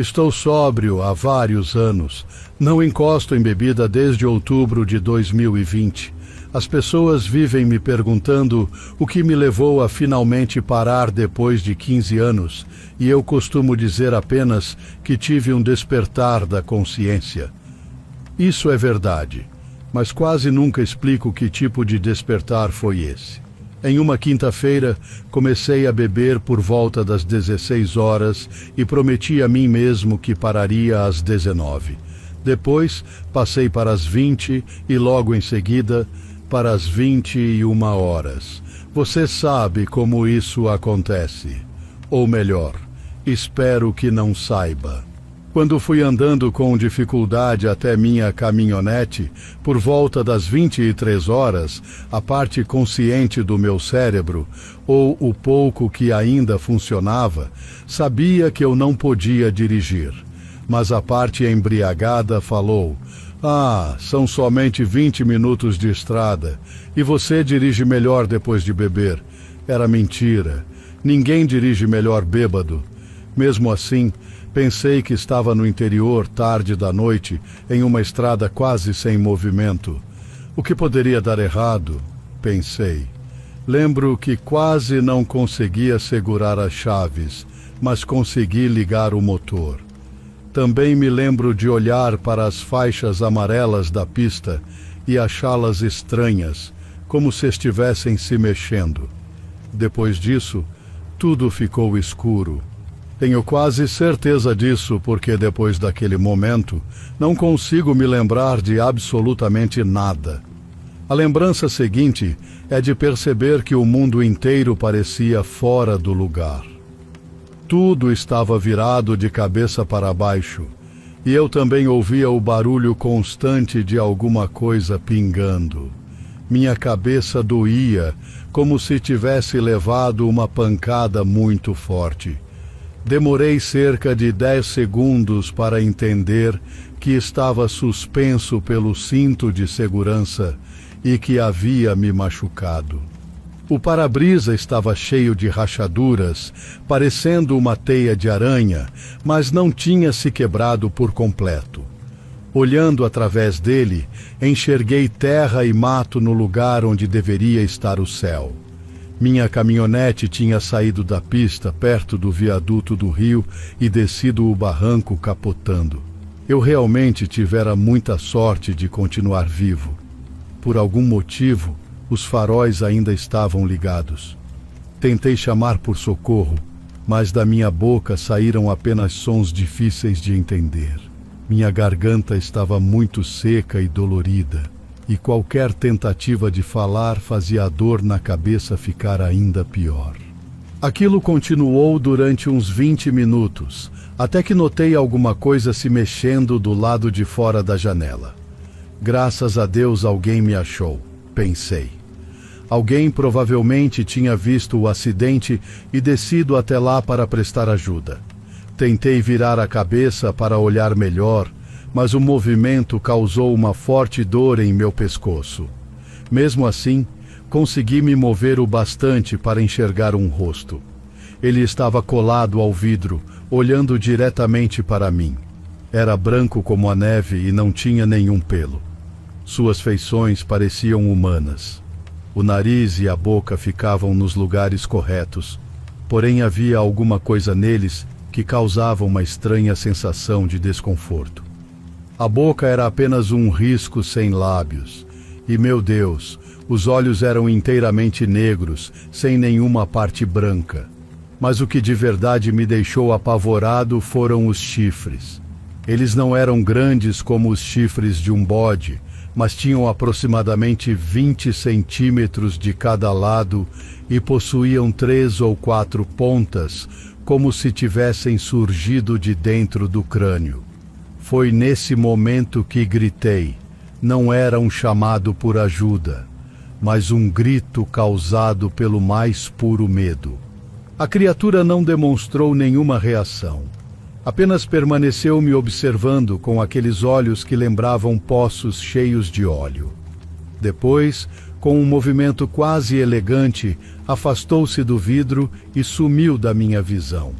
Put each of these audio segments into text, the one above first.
Estou sóbrio há vários anos. Não encosto em bebida desde outubro de 2020. As pessoas vivem me perguntando o que me levou a finalmente parar depois de 15 anos, e eu costumo dizer apenas que tive um despertar da consciência. Isso é verdade, mas quase nunca explico que tipo de despertar foi esse. Em uma quinta-feira, comecei a beber por volta das 16 horas e prometi a mim mesmo que pararia às 19. Depois, passei para as 20 e logo em seguida, para as 21 horas. Você sabe como isso acontece. Ou melhor, espero que não saiba. Quando fui andando com dificuldade até minha caminhonete, por volta das 23 horas, a parte consciente do meu cérebro, ou o pouco que ainda funcionava, sabia que eu não podia dirigir. Mas a parte embriagada falou: "Ah, são somente 20 minutos de estrada, e você dirige melhor depois de beber." Era mentira. Ninguém dirige melhor bêbado. Mesmo assim, pensei que estava no interior, tarde da noite, em uma estrada quase sem movimento. O que poderia dar errado? Pensei. Lembro que quase não conseguia segurar as chaves, mas consegui ligar o motor. Também me lembro de olhar para as faixas amarelas da pista e achá-las estranhas, como se estivessem se mexendo. Depois disso, tudo ficou escuro. Tenho quase certeza disso porque depois daquele momento não consigo me lembrar de absolutamente nada. A lembrança seguinte é de perceber que o mundo inteiro parecia fora do lugar. Tudo estava virado de cabeça para baixo, e eu também ouvia o barulho constante de alguma coisa pingando. Minha cabeça doía, como se tivesse levado uma pancada muito forte. Demorei cerca de 10 segundos para entender que estava suspenso pelo cinto de segurança e que havia me machucado. O para-brisa estava cheio de rachaduras, parecendo uma teia de aranha, mas não tinha se quebrado por completo. Olhando através dele, enxerguei terra e mato no lugar onde deveria estar o céu. Minha caminhonete tinha saído da pista perto do viaduto do rio e descido o barranco capotando. Eu realmente tivera muita sorte de continuar vivo. Por algum motivo, os faróis ainda estavam ligados. Tentei chamar por socorro, mas da minha boca saíram apenas sons difíceis de entender. Minha garganta estava muito seca e dolorida, e qualquer tentativa de falar fazia a dor na cabeça ficar ainda pior. Aquilo continuou durante uns 20 minutos, até que notei alguma coisa se mexendo do lado de fora da janela. Graças a Deus alguém me achou, pensei. Alguém provavelmente tinha visto o acidente e descido até lá para prestar ajuda. Tentei virar a cabeça para olhar melhor, mas o movimento causou uma forte dor em meu pescoço. Mesmo assim, consegui me mover o bastante para enxergar um rosto. Ele estava colado ao vidro, olhando diretamente para mim. Era branco como a neve e não tinha nenhum pelo. Suas feições pareciam humanas. O nariz e a boca ficavam nos lugares corretos, porém havia alguma coisa neles que causava uma estranha sensação de desconforto. A boca era apenas um risco sem lábios, e, meu Deus, os olhos eram inteiramente negros, sem nenhuma parte branca. Mas o que de verdade me deixou apavorado foram os chifres. Eles não eram grandes como os chifres de um bode, mas tinham aproximadamente 20 centímetros de cada lado e possuíam 3 ou 4 pontas, como se tivessem surgido de dentro do crânio. Foi nesse momento que gritei. Não era um chamado por ajuda, mas um grito causado pelo mais puro medo. A criatura não demonstrou nenhuma reação. Apenas permaneceu me observando com aqueles olhos que lembravam poços cheios de óleo. Depois, com um movimento quase elegante, afastou-se do vidro e sumiu da minha visão.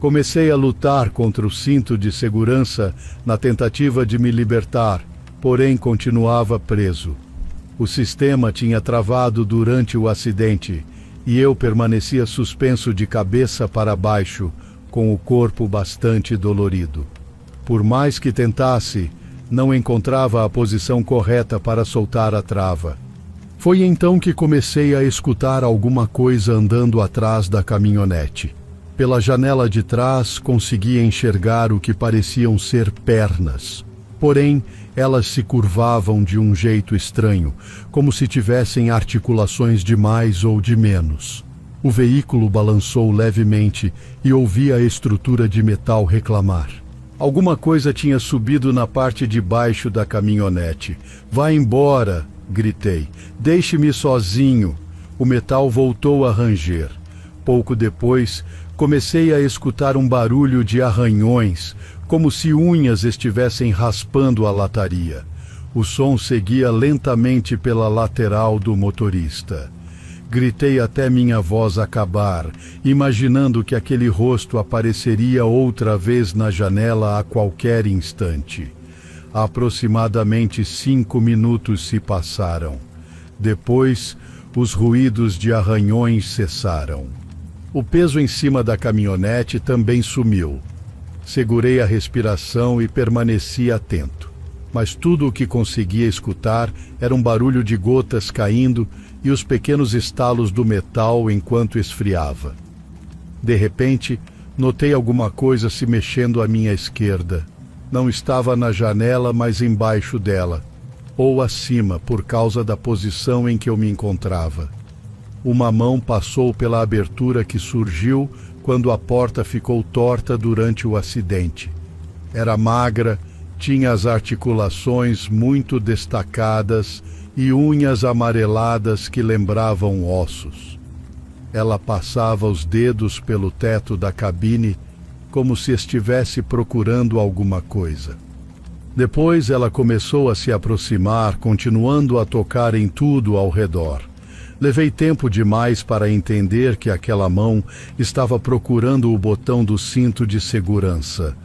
Comecei a lutar contra o cinto de segurança na tentativa de me libertar, porém continuava preso. O sistema tinha travado durante o acidente e eu permanecia suspenso de cabeça para baixo, com o corpo bastante dolorido. Por mais que tentasse, não encontrava a posição correta para soltar a trava. Foi então que comecei a escutar alguma coisa andando atrás da caminhonete. Pela janela de trás conseguia enxergar o que pareciam ser pernas. Porém, elas se curvavam de um jeito estranho, como se tivessem articulações de mais ou de menos. O veículo balançou levemente e ouvi a estrutura de metal reclamar. Alguma coisa tinha subido na parte de baixo da caminhonete. "Vá embora!" gritei. "Deixe-me sozinho!" O metal voltou a ranger. Pouco depois, comecei a escutar um barulho de arranhões, como se unhas estivessem raspando a lataria. O som seguia lentamente pela lateral do motorista. Gritei até minha voz acabar, imaginando que aquele rosto apareceria outra vez na janela a qualquer instante. Aproximadamente 5 minutos se passaram. Depois, os ruídos de arranhões cessaram. O peso em cima da caminhonete também sumiu. Segurei a respiração e permaneci atento. Mas tudo o que conseguia escutar era um barulho de gotas caindo e os pequenos estalos do metal enquanto esfriava. De repente, notei alguma coisa se mexendo à minha esquerda. Não estava na janela, mas embaixo dela, ou acima, por causa da posição em que eu me encontrava. Uma mão passou pela abertura que surgiu quando a porta ficou torta durante o acidente. Era magra, tinha as articulações muito destacadas e unhas amareladas que lembravam ossos. Ela passava os dedos pelo teto da cabine como se estivesse procurando alguma coisa. Depois ela começou a se aproximar, continuando a tocar em tudo ao redor. Levei tempo demais para entender que aquela mão estava procurando o botão do cinto de segurança.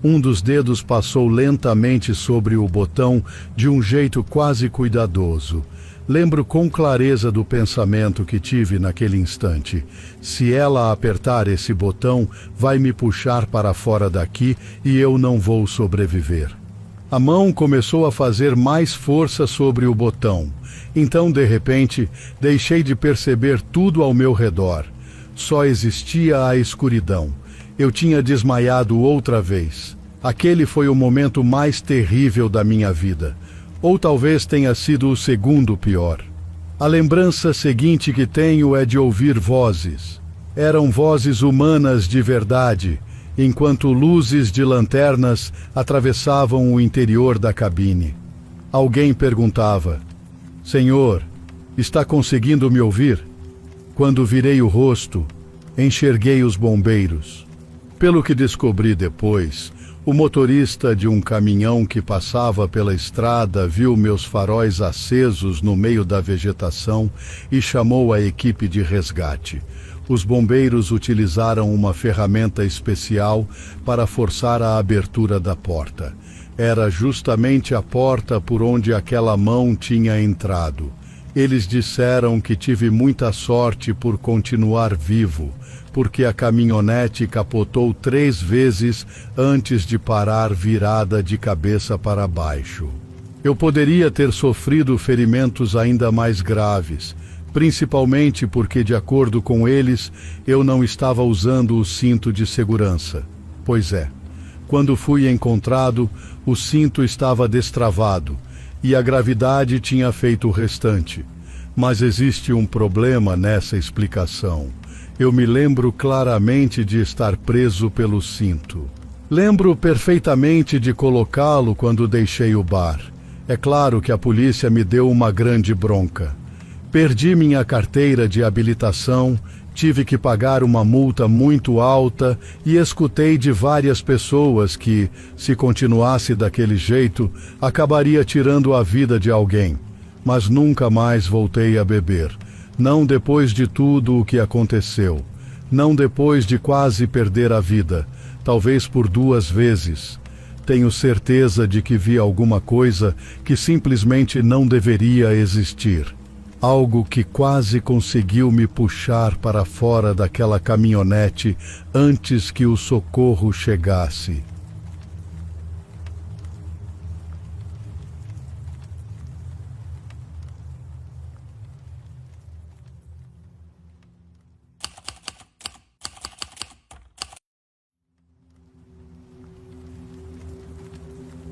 Um dos dedos passou lentamente sobre o botão de um jeito quase cuidadoso. Lembro com clareza do pensamento que tive naquele instante. Se ela apertar esse botão, vai me puxar para fora daqui e eu não vou sobreviver. A mão começou a fazer mais força sobre o botão. Então, de repente, deixei de perceber tudo ao meu redor. Só existia a escuridão. Eu tinha desmaiado outra vez. Aquele foi o momento mais terrível da minha vida. Ou talvez tenha sido o segundo pior. A lembrança seguinte que tenho é de ouvir vozes. Eram vozes humanas de verdade, enquanto luzes de lanternas atravessavam o interior da cabine. Alguém perguntava: "Senhor, está conseguindo me ouvir?" Quando virei o rosto, enxerguei os bombeiros. Pelo que descobri depois, o motorista de um caminhão que passava pela estrada viu meus faróis acesos no meio da vegetação e chamou a equipe de resgate. Os bombeiros utilizaram uma ferramenta especial para forçar a abertura da porta. Era justamente a porta por onde aquela mão tinha entrado. Eles disseram que tive muita sorte por continuar vivo, porque a caminhonete capotou 3 vezes antes de parar virada de cabeça para baixo. Eu poderia ter sofrido ferimentos ainda mais graves, principalmente porque, de acordo com eles, eu não estava usando o cinto de segurança. Pois é, quando fui encontrado, o cinto estava destravado e a gravidade tinha feito o restante. Mas existe um problema nessa explicação. Eu me lembro claramente de estar preso pelo cinto. Lembro perfeitamente de colocá-lo quando deixei o bar. É claro que a polícia me deu uma grande bronca. Perdi minha carteira de habilitação, tive que pagar uma multa muito alta e escutei de várias pessoas que, se continuasse daquele jeito, acabaria tirando a vida de alguém. Mas nunca mais voltei a beber. Não depois de tudo o que aconteceu. Não depois de quase perder a vida, talvez por 2 vezes. Tenho certeza de que vi alguma coisa que simplesmente não deveria existir. Algo que quase conseguiu me puxar para fora daquela caminhonete antes que o socorro chegasse.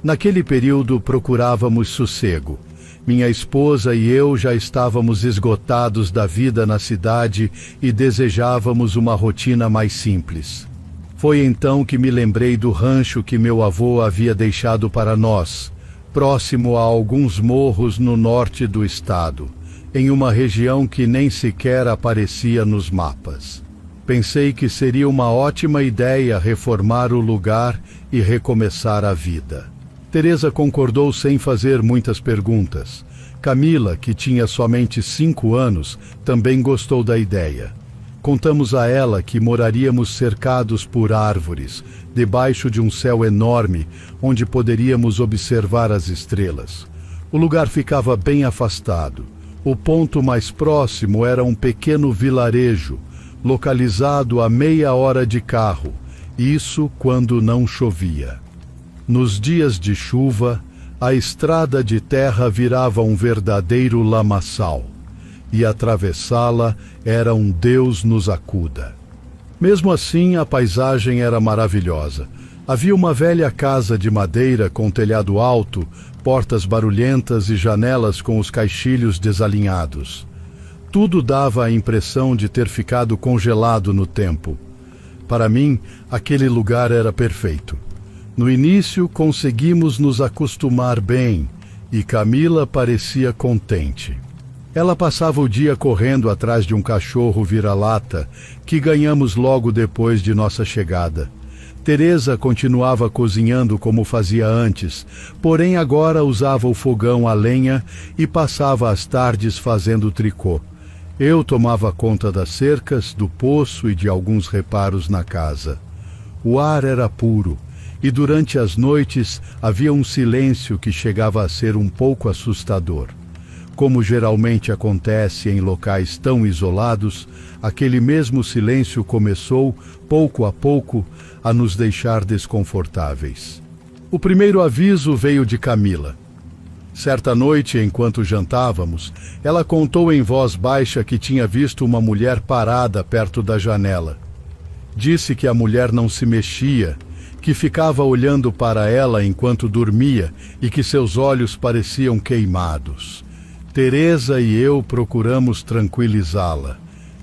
Naquele período procurávamos sossego. Minha esposa e eu já estávamos esgotados da vida na cidade e desejávamos uma rotina mais simples. Foi então que me lembrei do rancho que meu avô havia deixado para nós, próximo a alguns morros no norte do estado, em uma região que nem sequer aparecia nos mapas. Pensei que seria uma ótima ideia reformar o lugar e recomeçar a vida. Teresa concordou sem fazer muitas perguntas. Camila, que tinha somente 5 anos, também gostou da ideia. Contamos a ela que moraríamos cercados por árvores, debaixo de um céu enorme, onde poderíamos observar as estrelas. O lugar ficava bem afastado. O ponto mais próximo era um pequeno vilarejo, localizado a meia hora de carro, isso quando não chovia. Nos dias de chuva, a estrada de terra virava um verdadeiro lamaçal, e atravessá-la era um Deus nos acuda. Mesmo assim, a paisagem era maravilhosa. Havia uma velha casa de madeira com telhado alto, portas barulhentas e janelas com os caixilhos desalinhados. Tudo dava a impressão de ter ficado congelado no tempo. Para mim, aquele lugar era perfeito. No início, conseguimos nos acostumar bem, e Camila parecia contente. Ela passava o dia correndo atrás de um cachorro vira-lata, que ganhamos logo depois de nossa chegada. Teresa continuava cozinhando como fazia antes, porém agora usava o fogão a lenha e passava as tardes fazendo tricô. Eu tomava conta das cercas, do poço e de alguns reparos na casa. O ar era puro, e durante as noites havia um silêncio que chegava a ser um pouco assustador. Como geralmente acontece em locais tão isolados, aquele mesmo silêncio começou, pouco a pouco, a nos deixar desconfortáveis. O primeiro aviso veio de Camila. Certa noite, enquanto jantávamos, ela contou em voz baixa que tinha visto uma mulher parada perto da janela. Disse que a mulher não se mexia, que ficava olhando para ela enquanto dormia e que seus olhos pareciam queimados. Teresa e eu procuramos tranquilizá-la.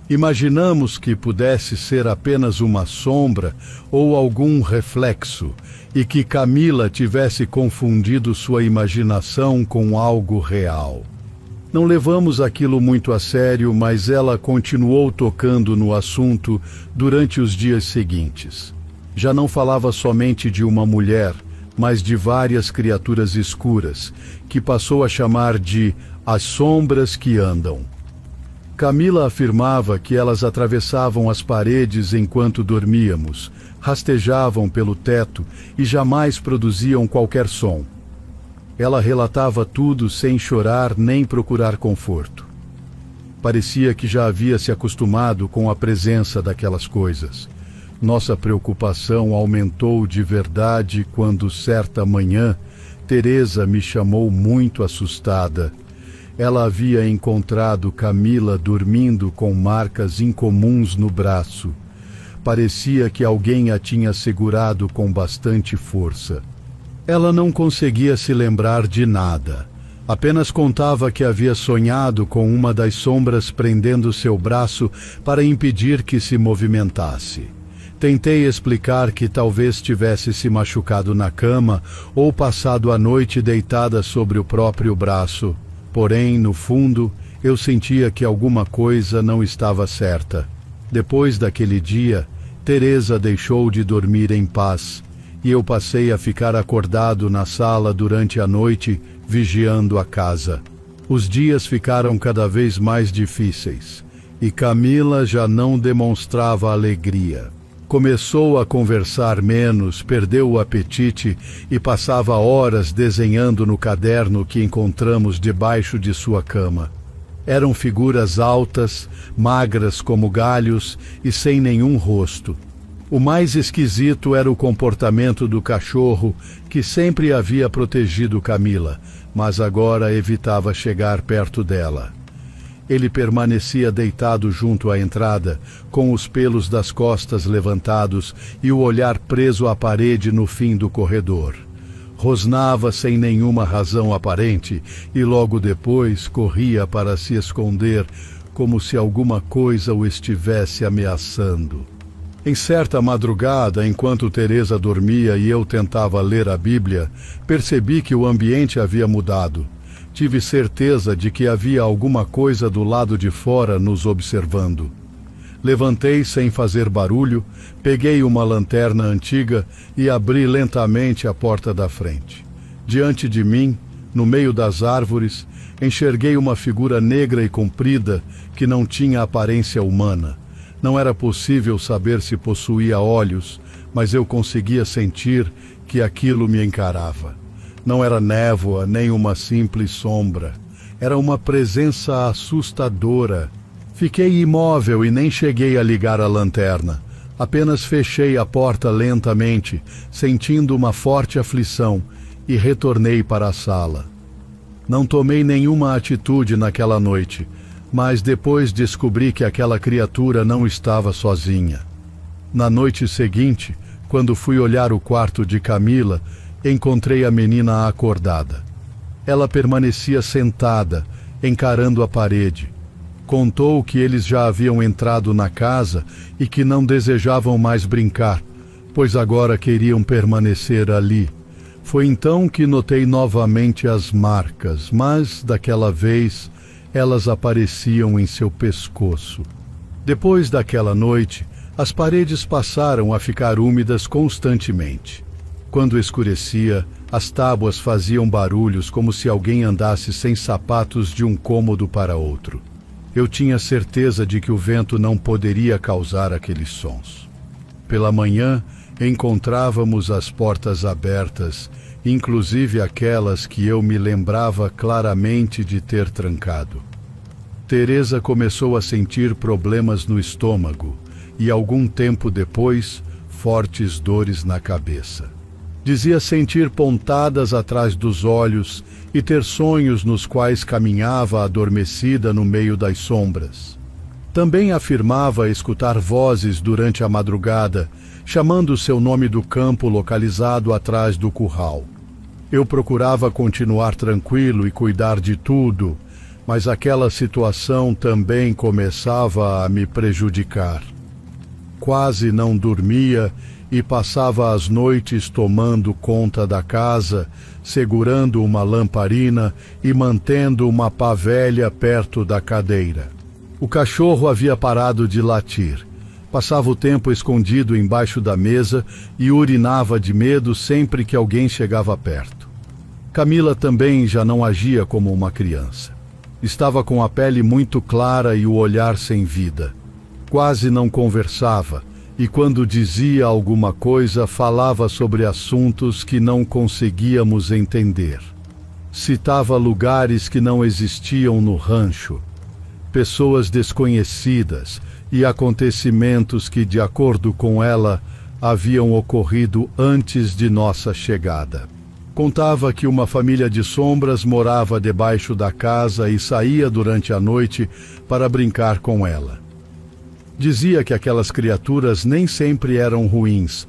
Imaginamos que pudesse ser apenas uma sombra ou algum reflexo e que Camila tivesse confundido sua imaginação com algo real. Não levamos aquilo muito a sério, mas ela continuou tocando no assunto durante os dias seguintes. Já não falava somente de uma mulher, mas de várias criaturas escuras, que passou a chamar de as sombras que andam. Camila afirmava que elas atravessavam as paredes enquanto dormíamos, rastejavam pelo teto e jamais produziam qualquer som. Ela relatava tudo sem chorar nem procurar conforto. Parecia que já havia se acostumado com a presença daquelas coisas. Nossa preocupação aumentou de verdade quando, certa manhã, Teresa me chamou muito assustada. Ela havia encontrado Camila dormindo com marcas incomuns no braço. Parecia que alguém a tinha segurado com bastante força. Ela não conseguia se lembrar de nada. Apenas contava que havia sonhado com uma das sombras prendendo seu braço para impedir que se movimentasse. Tentei explicar que talvez tivesse se machucado na cama ou passado a noite deitada sobre o próprio braço. Porém, no fundo, eu sentia que alguma coisa não estava certa. Depois daquele dia, Teresa deixou de dormir em paz, e eu passei a ficar acordado na sala durante a noite, vigiando a casa. Os dias ficaram cada vez mais difíceis. e Camila já não demonstrava alegria. Começou a conversar menos, perdeu o apetite e passava horas desenhando no caderno que encontramos debaixo de sua cama. Eram figuras altas, magras como galhos e sem nenhum rosto. O mais esquisito era o comportamento do cachorro, que sempre havia protegido Camila, mas agora evitava chegar perto dela. Ele permanecia deitado junto à entrada, com os pelos das costas levantados e o olhar preso à parede no fim do corredor. Rosnava sem nenhuma razão aparente e logo depois corria para se esconder, como se alguma coisa o estivesse ameaçando. Em certa madrugada, enquanto Teresa dormia e eu tentava ler a Bíblia, percebi que o ambiente havia mudado. Tive certeza de que havia alguma coisa do lado de fora nos observando. Levantei sem fazer barulho, peguei uma lanterna antiga e abri lentamente a porta da frente. Diante de mim, no meio das árvores, enxerguei uma figura negra e comprida que não tinha aparência humana. Não era possível saber se possuía olhos, mas eu conseguia sentir que aquilo me encarava. Não era névoa, nem uma simples sombra. Era uma presença assustadora. Fiquei imóvel e nem cheguei a ligar a lanterna. Apenas fechei a porta lentamente, sentindo uma forte aflição, e retornei para a sala. Não tomei nenhuma atitude naquela noite, mas depois descobri que aquela criatura não estava sozinha. Na noite seguinte, quando fui olhar o quarto de Camila, encontrei a menina acordada. Ela permanecia sentada, encarando a parede. Contou que eles já haviam entrado na casa e que não desejavam mais brincar, pois agora queriam permanecer ali. Foi então que notei novamente as marcas, mas, daquela vez, elas apareciam em seu pescoço. Depois daquela noite, as paredes passaram a ficar úmidas constantemente. Quando escurecia, as tábuas faziam barulhos como se alguém andasse sem sapatos de um cômodo para outro. Eu tinha certeza de que o vento não poderia causar aqueles sons. Pela manhã, encontrávamos as portas abertas, inclusive aquelas que eu me lembrava claramente de ter trancado. Teresa começou a sentir problemas no estômago e, algum tempo depois, fortes dores na cabeça. Dizia sentir pontadas atrás dos olhos e ter sonhos nos quais caminhava adormecida no meio das sombras. Também afirmava escutar vozes durante a madrugada, chamando seu nome do campo localizado atrás do curral. Eu procurava continuar tranquilo e cuidar de tudo, mas aquela situação também começava a me prejudicar. Quase não dormia e passava as noites tomando conta da casa, segurando uma lamparina e mantendo uma pá velha perto da cadeira. O cachorro havia parado de latir. Passava o tempo escondido embaixo da mesa e urinava de medo sempre que alguém chegava perto. Camila também já não agia como uma criança. Estava com a pele muito clara e o olhar sem vida. Quase não conversava, e quando dizia alguma coisa, falava sobre assuntos que não conseguíamos entender. Citava lugares que não existiam no rancho, pessoas desconhecidas e acontecimentos que, de acordo com ela, haviam ocorrido antes de nossa chegada. Contava que uma família de sombras morava debaixo da casa e saía durante a noite para brincar com ela. Dizia que aquelas criaturas nem sempre eram ruins,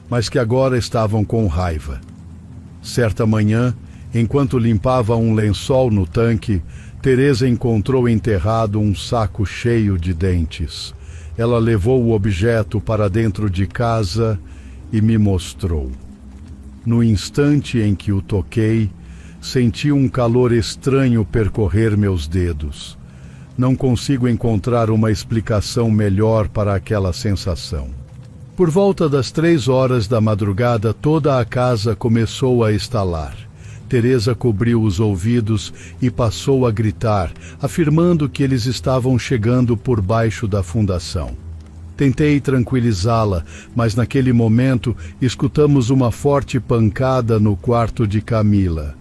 mas que agora estavam com raiva. Certa manhã, enquanto limpava um lençol no tanque, Teresa encontrou enterrado um saco cheio de dentes. Ela levou o objeto para dentro de casa e me mostrou. No instante em que o toquei, senti um calor estranho percorrer meus dedos. Não consigo encontrar uma explicação melhor para aquela sensação. Por volta das 3 horas da madrugada, toda a casa começou a estalar. Teresa cobriu os ouvidos e passou a gritar, afirmando que eles estavam chegando por baixo da fundação. Tentei tranquilizá-la, mas naquele momento escutamos uma forte pancada no quarto de Camila.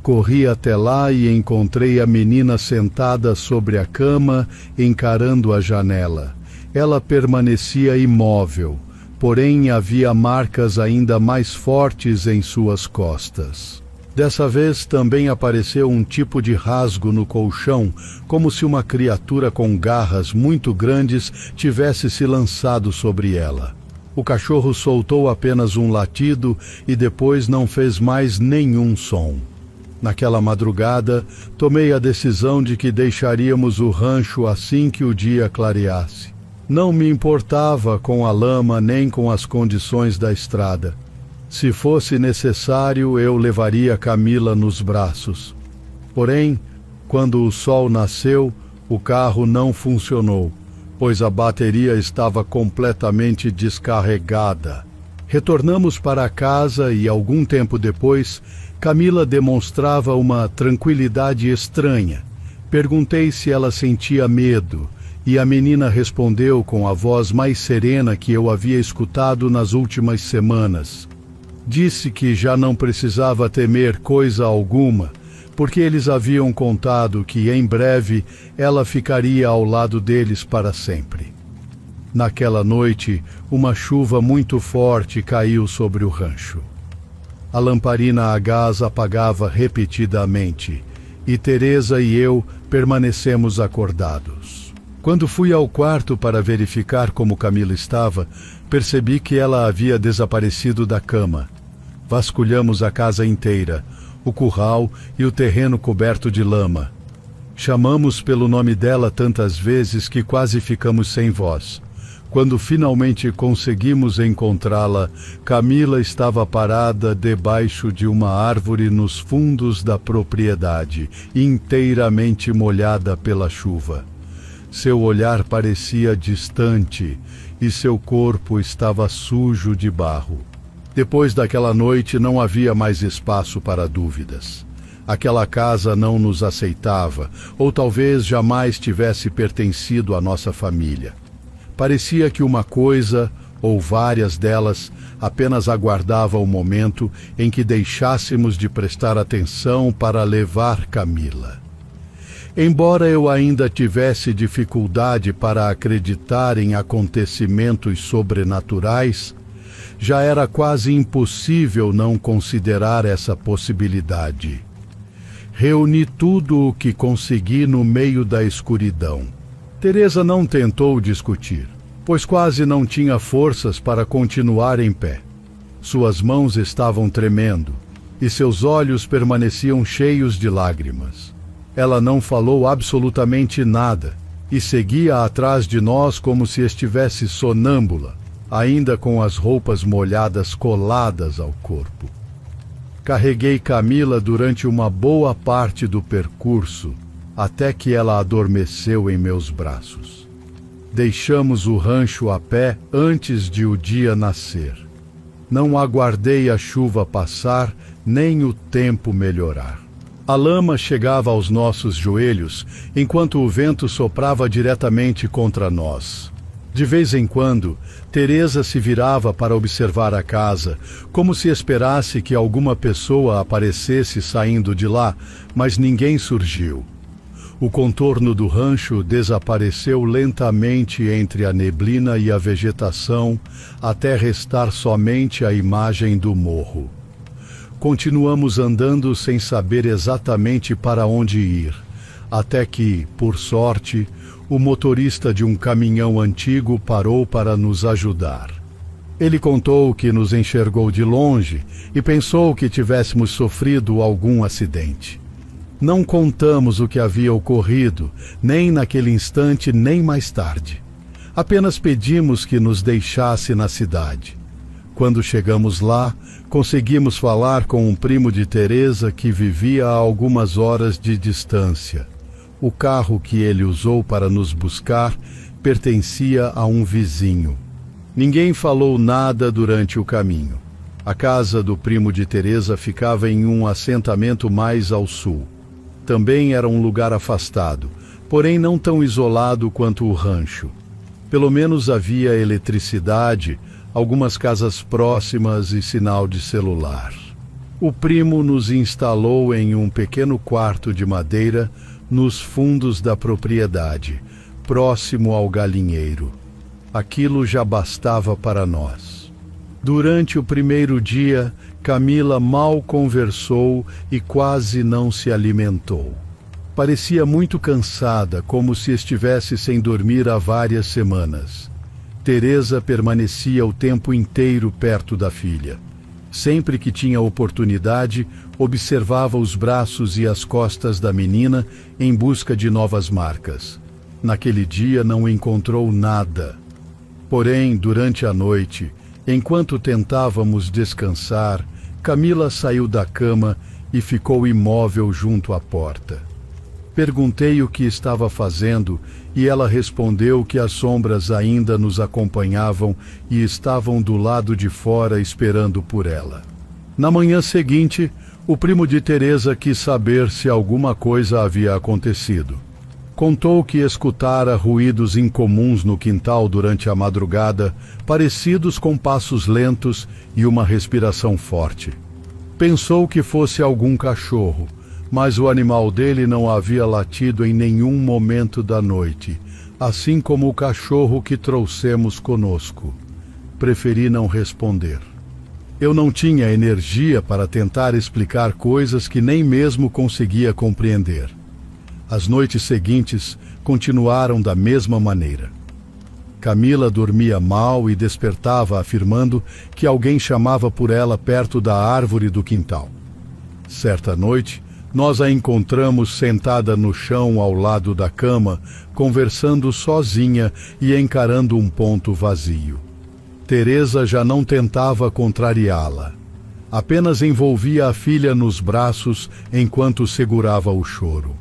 Corri até lá e encontrei a menina sentada sobre a cama, encarando a janela. Ela permanecia imóvel, porém havia marcas ainda mais fortes em suas costas. Dessa vez também apareceu um tipo de rasgo no colchão, como se uma criatura com garras muito grandes tivesse se lançado sobre ela. O cachorro soltou apenas um latido e depois não fez mais nenhum som. Naquela madrugada, tomei a decisão de que deixaríamos o rancho assim que o dia clareasse. Não me importava com a lama nem com as condições da estrada. Se fosse necessário, eu levaria Camila nos braços. Porém, quando o sol nasceu, o carro não funcionou, pois a bateria estava completamente descarregada. Retornamos para casa e, algum tempo depois, Camila demonstrava uma tranquilidade estranha. Perguntei se ela sentia medo, e a menina respondeu com a voz mais serena que eu havia escutado nas últimas semanas. Disse que já não precisava temer coisa alguma, porque eles haviam contado que em breve ela ficaria ao lado deles para sempre. Naquela noite, uma chuva muito forte caiu sobre o rancho. A lamparina a gás apagava repetidamente, e Teresa e eu permanecemos acordados. Quando fui ao quarto para verificar como Camila estava, percebi que ela havia desaparecido da cama. Vasculhamos a casa inteira, o curral e o terreno coberto de lama. Chamamos pelo nome dela tantas vezes que quase ficamos sem voz. Quando finalmente conseguimos encontrá-la, Camila estava parada debaixo de uma árvore nos fundos da propriedade, inteiramente molhada pela chuva. Seu olhar parecia distante e seu corpo estava sujo de barro. Depois daquela noite não havia mais espaço para dúvidas. Aquela casa não nos aceitava, ou talvez jamais tivesse pertencido à nossa família. Parecia que uma coisa, ou várias delas, apenas aguardava o momento em que deixássemos de prestar atenção para levar Camila. Embora eu ainda tivesse dificuldade para acreditar em acontecimentos sobrenaturais, já era quase impossível não considerar essa possibilidade. Reuni tudo o que consegui no meio da escuridão. Teresa não tentou discutir, pois quase não tinha forças para continuar em pé. Suas mãos estavam tremendo e seus olhos permaneciam cheios de lágrimas. Ela não falou absolutamente nada e seguia atrás de nós como se estivesse sonâmbula, ainda com as roupas molhadas coladas ao corpo. Carreguei Camila durante uma boa parte do percurso, até que ela adormeceu em meus braços. Deixamos o rancho a pé antes de o dia nascer. Não aguardei a chuva passar, nem o tempo melhorar. A lama chegava aos nossos joelhos, enquanto o vento soprava diretamente contra nós. De vez em quando, Teresa se virava para observar a casa, como se esperasse que alguma pessoa aparecesse saindo de lá, mas ninguém surgiu. O contorno do rancho desapareceu lentamente entre a neblina e a vegetação, até restar somente a imagem do morro. Continuamos andando sem saber exatamente para onde ir, até que, por sorte, o motorista de um caminhão antigo parou para nos ajudar. Ele contou que nos enxergou de longe e pensou que tivéssemos sofrido algum acidente. Não contamos o que havia ocorrido, nem naquele instante, nem mais tarde. Apenas pedimos que nos deixasse na cidade. Quando chegamos lá, conseguimos falar com um primo de Teresa que vivia a algumas horas de distância. O carro que ele usou para nos buscar pertencia a um vizinho. Ninguém falou nada durante o caminho. A casa do primo de Teresa ficava em um assentamento mais ao sul. Também era um lugar afastado, porém não tão isolado quanto o rancho. Pelo menos havia eletricidade, algumas casas próximas e sinal de celular. O primo nos instalou em um pequeno quarto de madeira nos fundos da propriedade, próximo ao galinheiro. Aquilo já bastava para nós. Durante o primeiro dia, Camila mal conversou e quase não se alimentou. Parecia muito cansada, como se estivesse sem dormir há várias semanas. Teresa permanecia o tempo inteiro perto da filha. Sempre que tinha oportunidade, observava os braços e as costas da menina em busca de novas marcas. Naquele dia não encontrou nada. Porém, durante a noite, enquanto tentávamos descansar, Camila saiu da cama e ficou imóvel junto à porta. Perguntei o que estava fazendo e ela respondeu que as sombras ainda nos acompanhavam e estavam do lado de fora esperando por ela. Na manhã seguinte, o primo de Teresa quis saber se alguma coisa havia acontecido. Contou que escutara ruídos incomuns no quintal durante a madrugada, parecidos com passos lentos e uma respiração forte. Pensou que fosse algum cachorro, mas o animal dele não havia latido em nenhum momento da noite, assim como o cachorro que trouxemos conosco. Preferi não responder. Eu não tinha energia para tentar explicar coisas que nem mesmo conseguia compreender. As noites seguintes continuaram da mesma maneira. Camila dormia mal e despertava afirmando que alguém chamava por ela perto da árvore do quintal. Certa noite, nós a encontramos sentada no chão ao lado da cama, conversando sozinha e encarando um ponto vazio. Teresa já não tentava contrariá-la. Apenas envolvia a filha nos braços enquanto segurava o choro.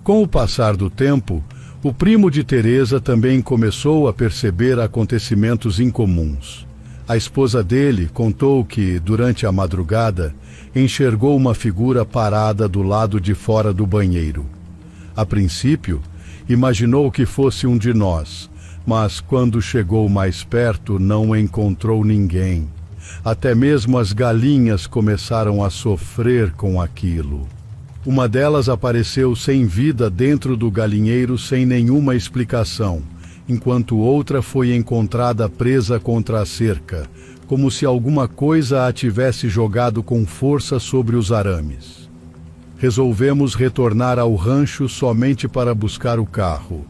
Com o passar do tempo, o primo de Teresa também começou a perceber acontecimentos incomuns. A esposa dele contou que, durante a madrugada, enxergou uma figura parada do lado de fora do banheiro. A princípio, imaginou que fosse um de nós, mas quando chegou mais perto não encontrou ninguém. Até mesmo as galinhas começaram a sofrer com aquilo. Uma delas apareceu sem vida dentro do galinheiro sem nenhuma explicação, enquanto outra foi encontrada presa contra a cerca, como se alguma coisa a tivesse jogado com força sobre os arames. Resolvemos retornar ao rancho somente para buscar o carro.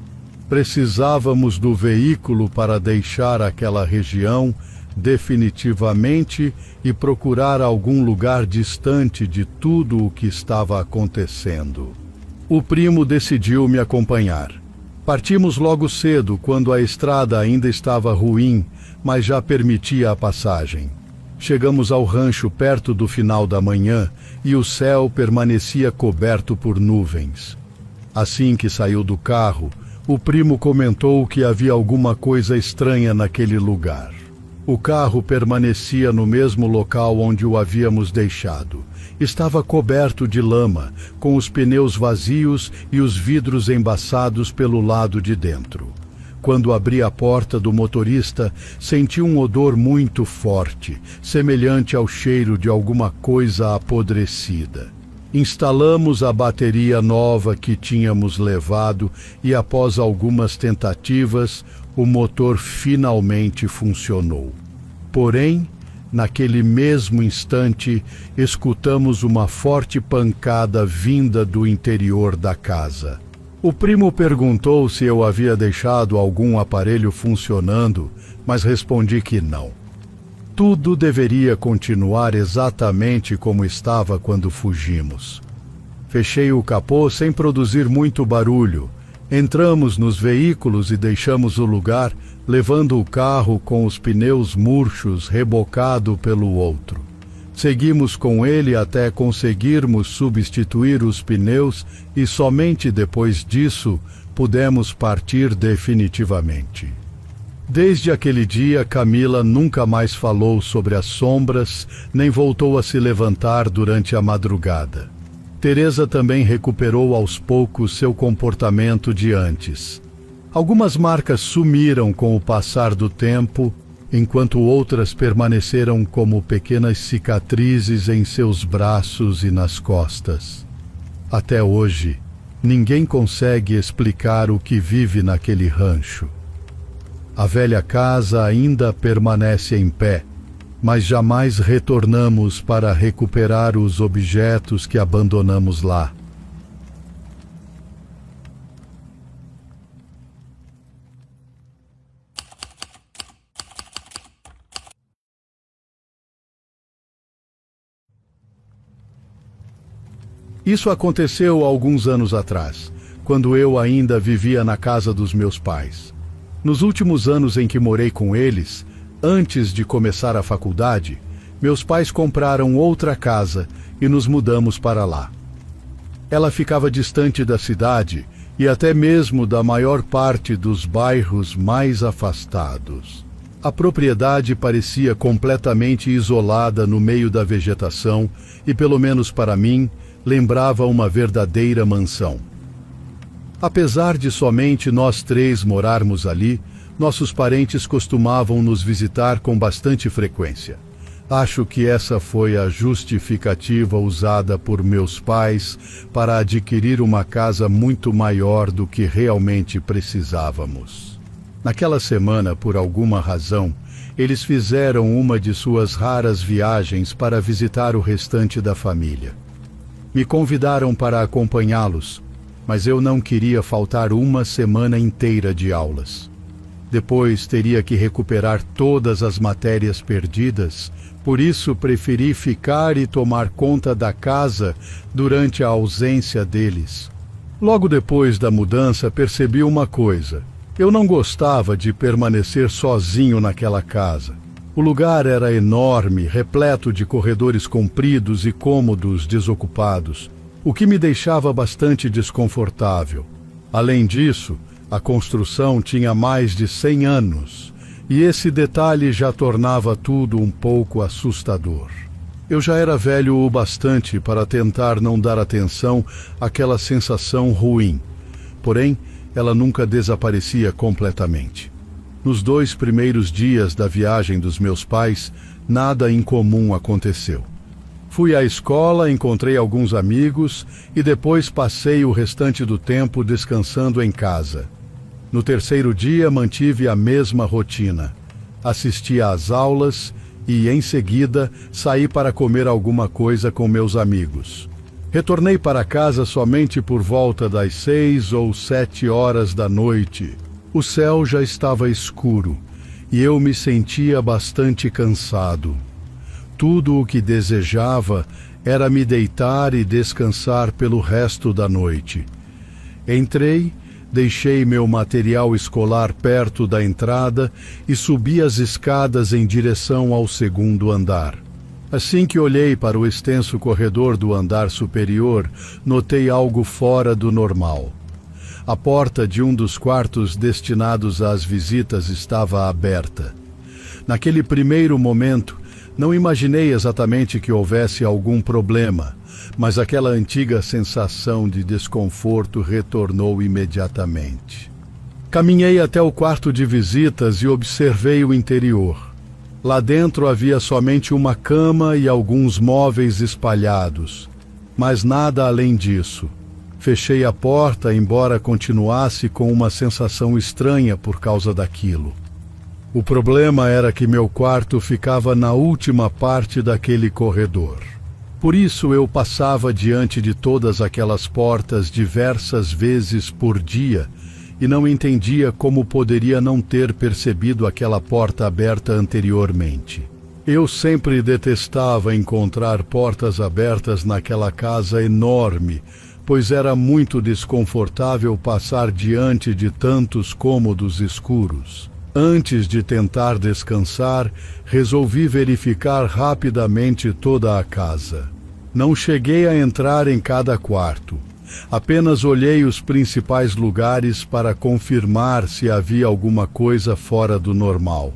Precisávamos do veículo para deixar aquela região definitivamente e procurar algum lugar distante de tudo o que estava acontecendo. O primo decidiu me acompanhar. Partimos logo cedo, quando a estrada ainda estava ruim, mas já permitia a passagem. Chegamos ao rancho perto do final da manhã e o céu permanecia coberto por nuvens. Assim que saiu do carro, o primo comentou que havia alguma coisa estranha naquele lugar. O carro permanecia no mesmo local onde o havíamos deixado. Estava coberto de lama, com os pneus vazios e os vidros embaçados pelo lado de dentro. Quando abri a porta do motorista, senti um odor muito forte, semelhante ao cheiro de alguma coisa apodrecida. Instalamos a bateria nova que tínhamos levado e, após algumas tentativas, o motor finalmente funcionou. Porém, naquele mesmo instante, escutamos uma forte pancada vinda do interior da casa. O primo perguntou se eu havia deixado algum aparelho funcionando, mas respondi que não. Tudo deveria continuar exatamente como estava quando fugimos. Fechei o capô sem produzir muito barulho. Entramos nos veículos e deixamos o lugar, levando o carro com os pneus murchos rebocado pelo outro. Seguimos com ele até conseguirmos substituir os pneus e somente depois disso pudemos partir definitivamente. Desde aquele dia, Camila nunca mais falou sobre as sombras, nem voltou a se levantar durante a madrugada. Teresa também recuperou aos poucos seu comportamento de antes. Algumas marcas sumiram com o passar do tempo, enquanto outras permaneceram como pequenas cicatrizes em seus braços e nas costas. Até hoje, ninguém consegue explicar o que vive naquele rancho. A velha casa ainda permanece em pé, mas jamais retornamos para recuperar os objetos que abandonamos lá. Isso aconteceu há alguns anos atrás, quando eu ainda vivia na casa dos meus pais. Nos últimos anos em que morei com eles, antes de começar a faculdade, meus pais compraram outra casa e nos mudamos para lá. Ela ficava distante da cidade e até mesmo da maior parte dos bairros mais afastados. A propriedade parecia completamente isolada no meio da vegetação e, pelo menos para mim, lembrava uma verdadeira mansão. Apesar de somente nós três morarmos ali, nossos parentes costumavam nos visitar com bastante frequência. Acho que essa foi a justificativa usada por meus pais para adquirir uma casa muito maior do que realmente precisávamos. Naquela semana, por alguma razão, eles fizeram uma de suas raras viagens para visitar o restante da família. Me convidaram para acompanhá-los, mas eu não queria faltar uma semana inteira de aulas. Depois teria que recuperar todas as matérias perdidas, por isso preferi ficar e tomar conta da casa durante a ausência deles. Logo depois da mudança, percebi uma coisa. Eu não gostava de permanecer sozinho naquela casa. O lugar era enorme, repleto de corredores compridos e cômodos desocupados, o que me deixava bastante desconfortável. Além disso, a construção tinha mais de 100 anos, e esse detalhe já tornava tudo um pouco assustador. Eu já era velho o bastante para tentar não dar atenção àquela sensação ruim, porém, ela nunca desaparecia completamente. Nos 2 primeiros dias da viagem dos meus pais, nada incomum aconteceu. Fui à escola, encontrei alguns amigos e depois passei o restante do tempo descansando em casa. No 3º dia, mantive a mesma rotina. Assisti às aulas e, em seguida, saí para comer alguma coisa com meus amigos. Retornei para casa somente por volta das 6 ou 7 horas da noite. O céu já estava escuro e eu me sentia bastante cansado. Tudo o que desejava era me deitar e descansar pelo resto da noite. Entrei, deixei meu material escolar perto da entrada e subi as escadas em direção ao 2º andar. Assim que olhei para o extenso corredor do andar superior, notei algo fora do normal. A porta de um dos quartos destinados às visitas estava aberta. Naquele primeiro momento, não imaginei exatamente que houvesse algum problema, mas aquela antiga sensação de desconforto retornou imediatamente. Caminhei até o quarto de visitas e observei o interior. Lá dentro havia somente uma cama e alguns móveis espalhados, mas nada além disso. Fechei a porta, embora continuasse com uma sensação estranha por causa daquilo. O problema era que meu quarto ficava na última parte daquele corredor. Por isso eu passava diante de todas aquelas portas diversas vezes por dia e não entendia como poderia não ter percebido aquela porta aberta anteriormente. Eu sempre detestava encontrar portas abertas naquela casa enorme, pois era muito desconfortável passar diante de tantos cômodos escuros. Antes de tentar descansar, resolvi verificar rapidamente toda a casa. Não cheguei a entrar em cada quarto, Apenas olhei os principais lugares para confirmar se havia alguma coisa fora do normal.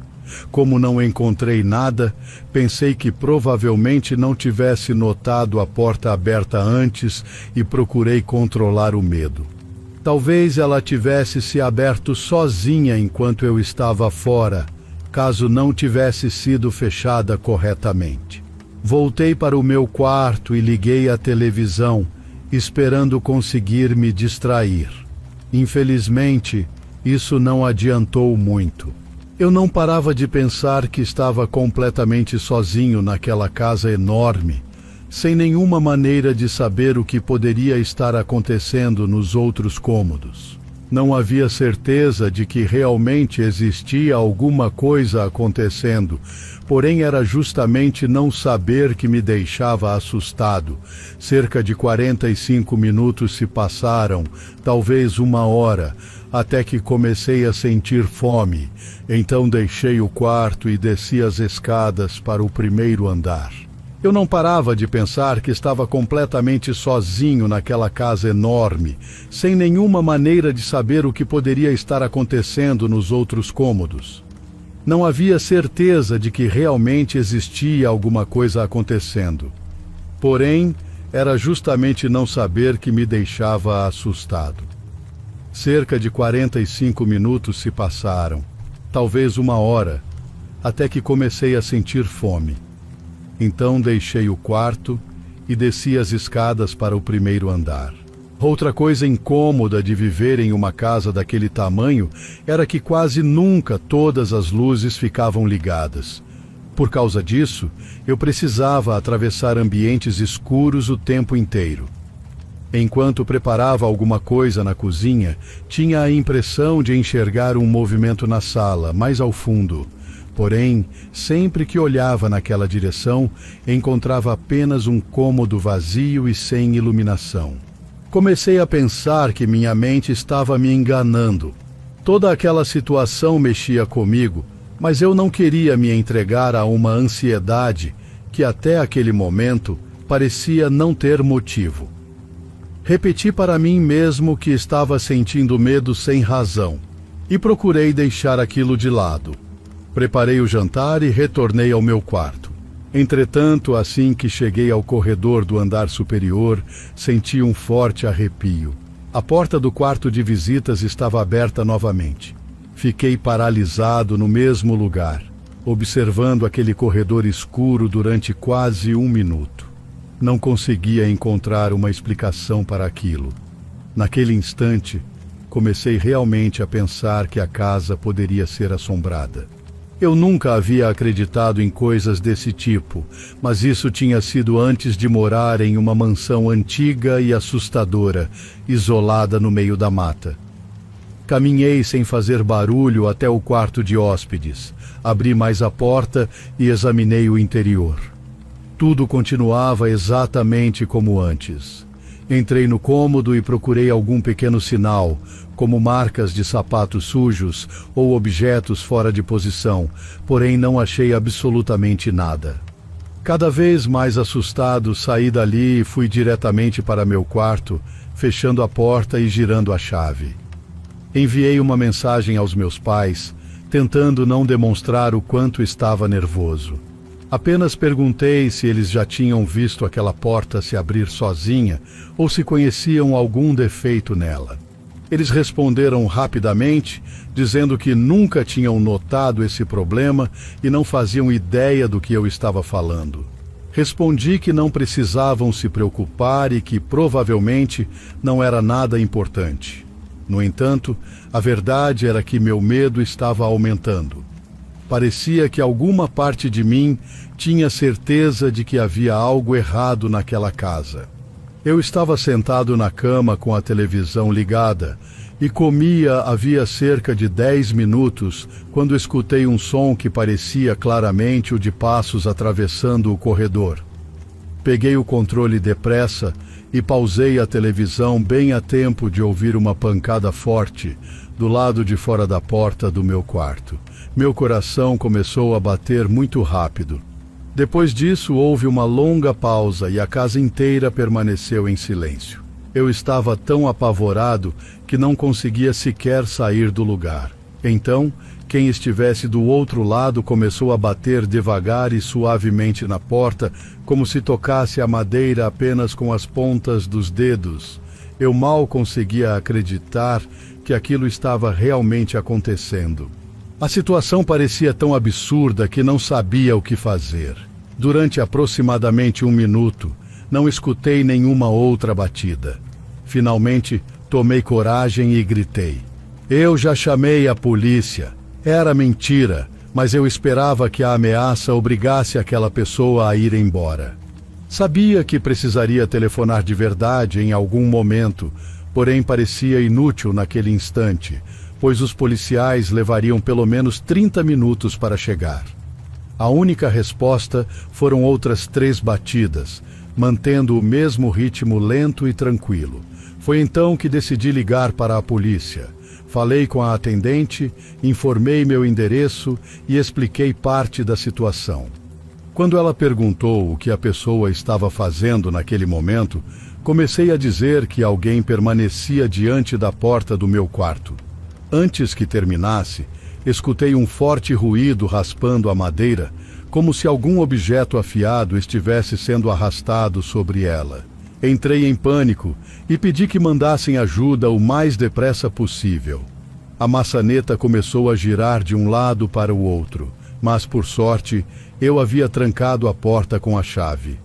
Como não encontrei nada, pensei que provavelmente não tivesse notado a porta aberta antes e procurei controlar o medo. Talvez ela tivesse se aberto sozinha enquanto eu estava fora, caso não tivesse sido fechada corretamente. Voltei para o meu quarto e liguei a televisão, esperando conseguir me distrair. Infelizmente, isso não adiantou muito. Eu não parava de pensar que estava completamente sozinho naquela casa enorme, sem nenhuma maneira de saber o que poderia estar acontecendo nos outros cômodos. Não havia certeza de que realmente existia alguma coisa acontecendo, porém era justamente não saber que me deixava assustado. Cerca de 45 minutos se passaram, talvez 1 hora, até que comecei a sentir fome. Então deixei o quarto e desci as escadas para o primeiro andar. Eu não parava de pensar que estava completamente sozinho naquela casa enorme, sem nenhuma maneira de saber o que poderia estar acontecendo nos outros cômodos. Não havia certeza de que realmente existia alguma coisa acontecendo. Porém, era justamente não saber que me deixava assustado. Cerca de 45 minutos se passaram, talvez 1 hora, até que comecei a sentir fome. Então deixei o quarto e desci as escadas para o primeiro andar. Outra coisa incômoda de viver em uma casa daquele tamanho era que quase nunca todas as luzes ficavam ligadas. Por causa disso, eu precisava atravessar ambientes escuros o tempo inteiro. Enquanto preparava alguma coisa na cozinha, tinha a impressão de enxergar um movimento na sala, mais ao fundo. Porém, sempre que olhava naquela direção, encontrava apenas um cômodo vazio e sem iluminação. Comecei a pensar que minha mente estava me enganando. Toda aquela situação mexia comigo, mas eu não queria me entregar a uma ansiedade que até aquele momento parecia não ter motivo. Repeti para mim mesmo que estava sentindo medo sem razão e procurei deixar aquilo de lado. Preparei o jantar e retornei ao meu quarto. Entretanto, assim que cheguei ao corredor do andar superior, senti um forte arrepio. A porta do quarto de visitas estava aberta novamente. Fiquei paralisado no mesmo lugar, observando aquele corredor escuro durante quase 1 minuto. Não conseguia encontrar uma explicação para aquilo. Naquele instante, comecei realmente a pensar que a casa poderia ser assombrada. Eu nunca havia acreditado em coisas desse tipo, mas isso tinha sido antes de morar em uma mansão antiga e assustadora, isolada no meio da mata. Caminhei sem fazer barulho até o quarto de hóspedes, abri mais a porta e examinei o interior. Tudo continuava exatamente como antes. Entrei no cômodo e procurei algum pequeno sinal, como marcas de sapatos sujos ou objetos fora de posição, porém não achei absolutamente nada. Cada vez mais assustado, saí dali e fui diretamente para meu quarto, fechando a porta e girando a chave. Enviei uma mensagem aos meus pais, tentando não demonstrar o quanto estava nervoso. Apenas perguntei se eles já tinham visto aquela porta se abrir sozinha ou se conheciam algum defeito nela. Eles responderam rapidamente, dizendo que nunca tinham notado esse problema e não faziam ideia do que eu estava falando. Respondi que não precisavam se preocupar e que provavelmente não era nada importante. No entanto, a verdade era que meu medo estava aumentando. Parecia que alguma parte de mim tinha certeza de que havia algo errado naquela casa. Eu estava sentado na cama com a televisão ligada e comia havia cerca de 10 minutos quando escutei um som que parecia claramente o de passos atravessando o corredor. Peguei o controle depressa e pausei a televisão bem a tempo de ouvir uma pancada forte do lado de fora da porta do meu quarto. Meu coração começou a bater muito rápido. Depois disso, houve uma longa pausa e a casa inteira permaneceu em silêncio. Eu estava tão apavorado que não conseguia sequer sair do lugar. Então, quem estivesse do outro lado começou a bater devagar e suavemente na porta, como se tocasse a madeira apenas com as pontas dos dedos. Eu mal conseguia acreditar que aquilo estava realmente acontecendo. A situação parecia tão absurda que não sabia o que fazer. Durante aproximadamente 1 minuto, não escutei nenhuma outra batida. Finalmente, tomei coragem e gritei. Eu já chamei a polícia. Era mentira, mas eu esperava que a ameaça obrigasse aquela pessoa a ir embora. Sabia que precisaria telefonar de verdade em algum momento, porém parecia inútil naquele instante, pois os policiais levariam pelo menos 30 minutos para chegar. A única resposta foram outras 3 batidas, mantendo o mesmo ritmo lento e tranquilo. Foi então que decidi ligar para a polícia. Falei com a atendente, informei meu endereço e expliquei parte da situação. Quando ela perguntou o que a pessoa estava fazendo naquele momento, comecei a dizer que alguém permanecia diante da porta do meu quarto. Antes que terminasse, escutei um forte ruído raspando a madeira, como se algum objeto afiado estivesse sendo arrastado sobre ela. Entrei em pânico e pedi que mandassem ajuda o mais depressa possível. A maçaneta começou a girar de um lado para o outro, mas, por sorte, eu havia trancado a porta com a chave.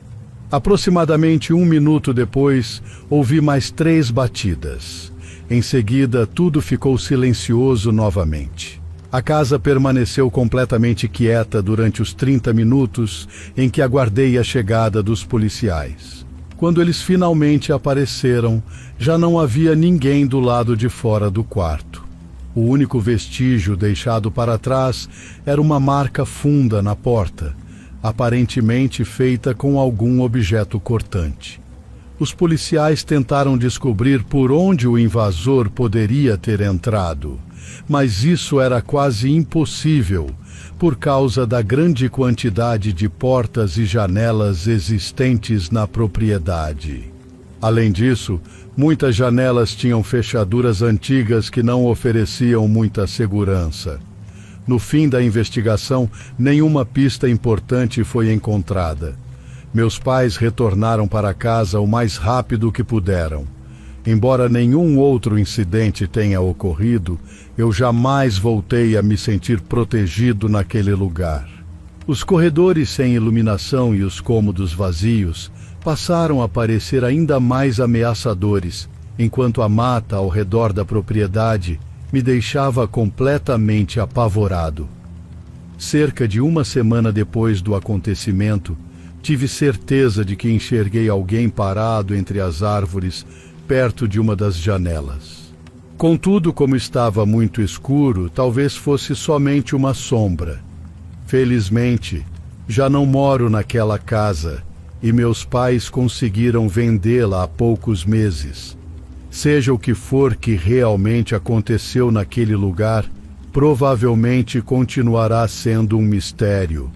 Aproximadamente 1 minuto depois, ouvi mais 3 batidas. Em seguida, tudo ficou silencioso novamente. A casa permaneceu completamente quieta durante os 30 minutos em que aguardei a chegada dos policiais. Quando eles finalmente apareceram, já não havia ninguém do lado de fora do quarto. O único vestígio deixado para trás era uma marca funda na porta, aparentemente feita com algum objeto cortante. Os policiais tentaram descobrir por onde o invasor poderia ter entrado, mas isso era quase impossível por causa da grande quantidade de portas e janelas existentes na propriedade. Além disso, muitas janelas tinham fechaduras antigas que não ofereciam muita segurança. No fim da investigação, nenhuma pista importante foi encontrada. Meus pais retornaram para casa o mais rápido que puderam. Embora nenhum outro incidente tenha ocorrido, eu jamais voltei a me sentir protegido naquele lugar. Os corredores sem iluminação e os cômodos vazios passaram a parecer ainda mais ameaçadores, enquanto a mata ao redor da propriedade me deixava completamente apavorado. Cerca de 1 semana depois do acontecimento, tive certeza de que enxerguei alguém parado entre as árvores, perto de uma das janelas. Contudo, como estava muito escuro, talvez fosse somente uma sombra. Felizmente, já não moro naquela casa e meus pais conseguiram vendê-la há poucos meses. Seja o que for que realmente aconteceu naquele lugar, provavelmente continuará sendo um mistério.